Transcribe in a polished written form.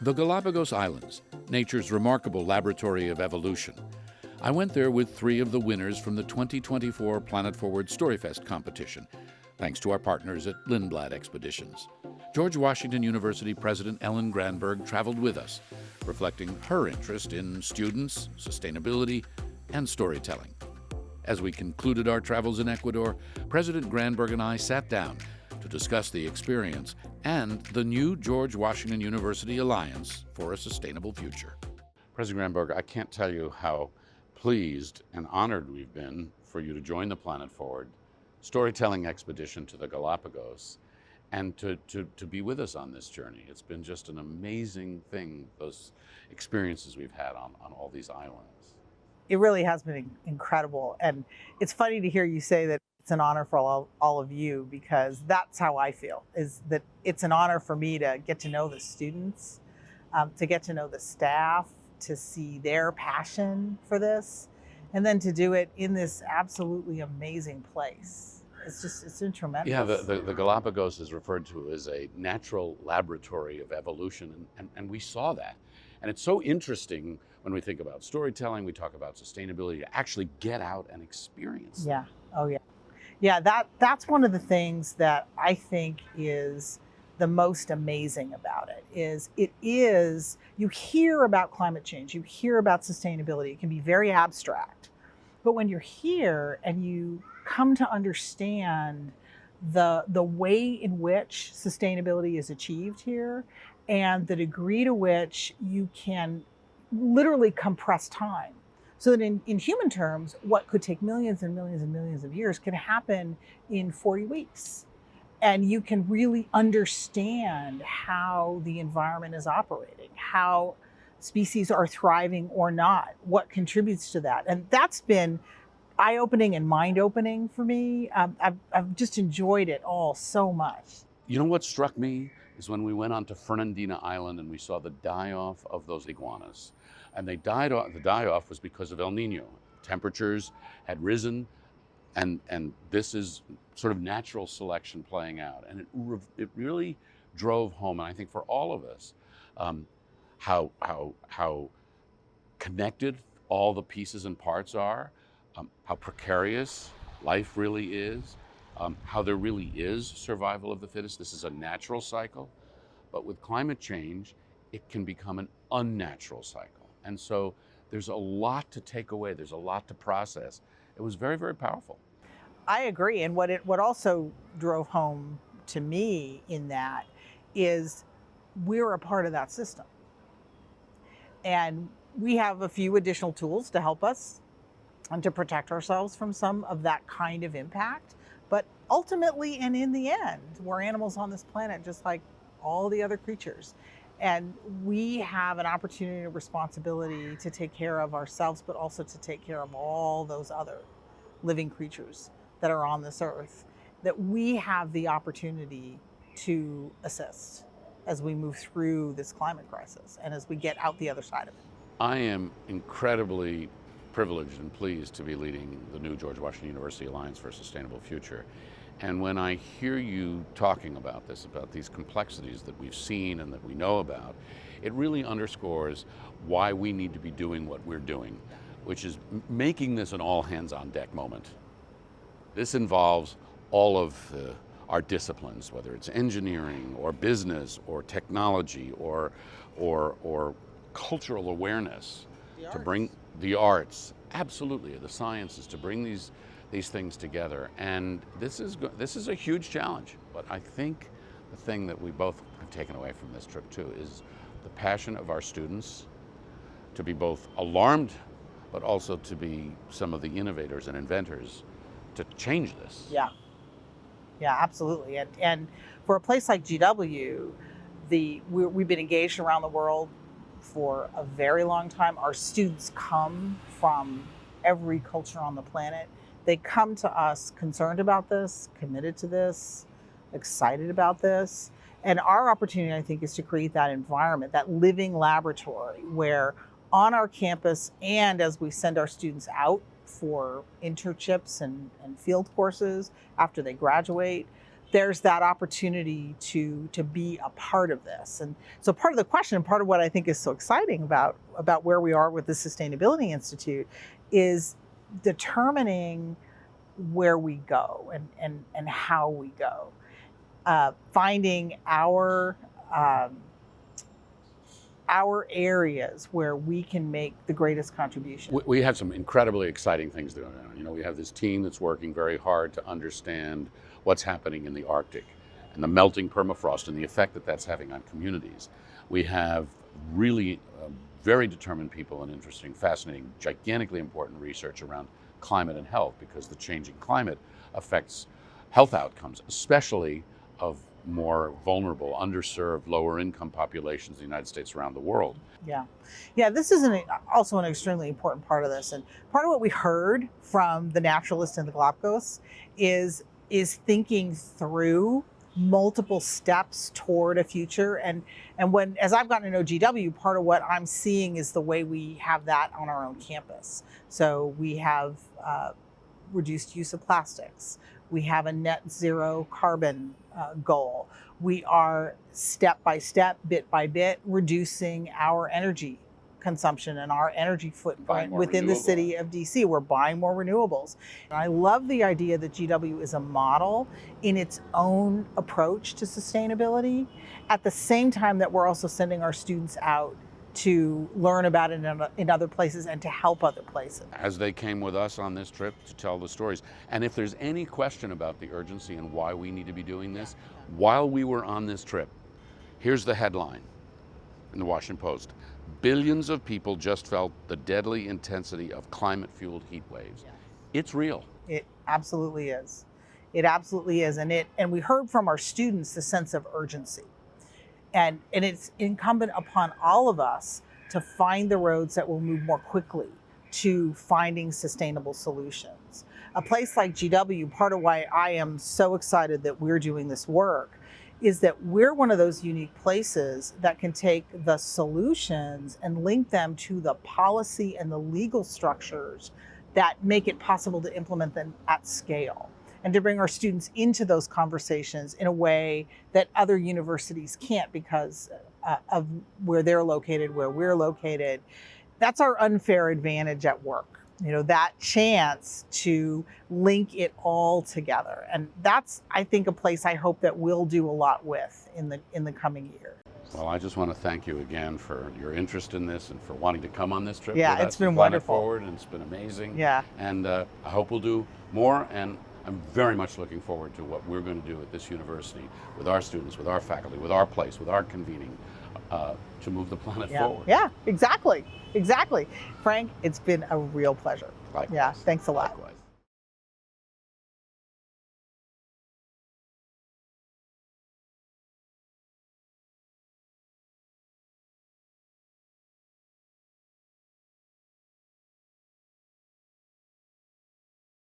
The Galapagos Islands, nature's remarkable laboratory of evolution. I went there with 3 of the winners from the 2024 Planet Forward Storyfest competition, thanks to our partners at Lindblad Expeditions. George Washington University President Ellen Granberg traveled with us, reflecting her interest in students, sustainability, and storytelling. As we concluded our travels in Ecuador, President Granberg and I sat down to discuss the experience and the new George Washington University Alliance for a Sustainable Future. President Granberg, I can't tell you how pleased and honored we've been for you to join the Planet Forward storytelling expedition to the Galapagos and to be with us on this journey. It's been just an amazing thing, those experiences we've had on all these islands. It really has been incredible. And it's funny to hear you say that it's an honor for all of you, because that's how I feel, is that it's an honor for me to get to know the students, to get to know the staff, to see their passion for this, and then to do it in this absolutely amazing place. It's been tremendous. Yeah, the Galapagos is referred to as a natural laboratory of evolution, and we saw that. And it's so interesting when we think about storytelling, we talk about sustainability, to actually get out and experience. Yeah, oh yeah. Yeah, that's one of the things that I think is the most amazing about it, is you hear about climate change, you hear about sustainability, it can be very abstract. But when you're here and you come to understand the way in which sustainability is achieved here, and the degree to which you can literally compress time, so that in human terms, what could take millions and millions and millions of years can happen in 40 weeks. And you can really understand how the environment is operating, how species are thriving or not, what contributes to that. And that's been eye-opening and mind-opening for me. I've just enjoyed it all so much. You know what struck me is when we went on to Fernandina Island and we saw the die-off of those iguanas. And they died off. The die-off was because of El Niño. Temperatures had risen, and this is sort of natural selection playing out. And it really drove home, and I think for all of us, how connected all the pieces and parts are, how precarious life really is, how there really is survival of the fittest. This is a natural cycle, but with climate change, it can become an unnatural cycle. And so there's a lot to take away. There's a lot to process. It was very, very powerful. I agree. And what also drove home to me in that is we're a part of that system. And we have a few additional tools to help us and to protect ourselves from some of that kind of impact. But ultimately and in the end, we're animals on this planet just like all the other creatures. And we have an opportunity and responsibility to take care of ourselves, but also to take care of all those other living creatures that are on this earth, that we have the opportunity to assist as we move through this climate crisis and as we get out the other side of it. I am incredibly privileged and pleased to be leading the new George Washington University Alliance for a Sustainable Future. And when I hear you talking about this, about these complexities that we've seen and that we know about, it really underscores why we need to be doing what we're doing, which is making this an all-hands-on-deck moment. This involves all of our disciplines, whether it's engineering or business or technology or cultural awareness, to bring the arts, absolutely, the sciences, to bring these things together. And this is a huge challenge. But I think the thing that we both have taken away from this trip too is the passion of our students to be both alarmed, but also to be some of the innovators and inventors to change this. Yeah, absolutely. And for a place like GW, we've been engaged around the world for a very long time. Our students come from every culture on the planet. They come to us concerned about this, committed to this, excited about this. And our opportunity, I think, is to create that environment, that living laboratory where on our campus and as we send our students out for internships and field courses after they graduate, there's that opportunity to be a part of this. And so part of the question, part of what I think is so exciting about where we are with the Sustainability Institute is determining where we go and how we go. Finding our areas where we can make the greatest contribution. We have some incredibly exciting things going on. You know, we have this team that's working very hard to understand what's happening in the Arctic and the melting permafrost and the effect that that's having on communities. We have really very determined people and interesting, fascinating, gigantically important research around climate and health, because the changing climate affects health outcomes, especially of more vulnerable, underserved, lower income populations in the United States, around the world. Yeah, this is also an extremely important part of this. And part of what we heard from the naturalists in the Galápagos is thinking through multiple steps toward a future. And as I've gotten to know GW, part of what I'm seeing is the way we have that on our own campus. So we have reduced use of plastics. We have a net zero carbon goal. We are step by step, bit by bit, reducing our energy consumption and our energy footprint within the city of DC. We're buying more renewables. And I love the idea that GW is a model in its own approach to sustainability, at the same time that we're also sending our students out to learn about it in other places and to help other places. As they came with us on this trip to tell the stories. And if there's any question about the urgency and why we need to be doing this, while we were on this trip, here's the headline in the Washington Post. Billions of people just felt the deadly intensity of climate-fueled heat waves. It's real. It absolutely is. It absolutely is. And we heard from our students the sense of urgency. And it's incumbent upon all of us to find the roads that will move more quickly to finding sustainable solutions. A place like GW, part of why I am so excited that we're doing this work, is that we're one of those unique places that can take the solutions and link them to the policy and the legal structures that make it possible to implement them at scale, and to bring our students into those conversations in a way that other universities can't because of where they're located, where we're located. That's our unfair advantage at work. You know, that chance to link it all together. And that's, I think, a place I hope that we'll do a lot with in the coming year. Well, I just want to thank you again for your interest in this and for wanting to come on this trip. Yeah, with us it's been and plan it wonderful. Forward, and it's been amazing. Yeah. And I hope we'll do more. And I'm very much looking forward to what we're going to do at this university with our students, with our faculty, with our place, with our convening to move the planet forward. Yeah, exactly. Frank, it's been a real pleasure. Likewise. Yeah, thanks a lot. Likewise.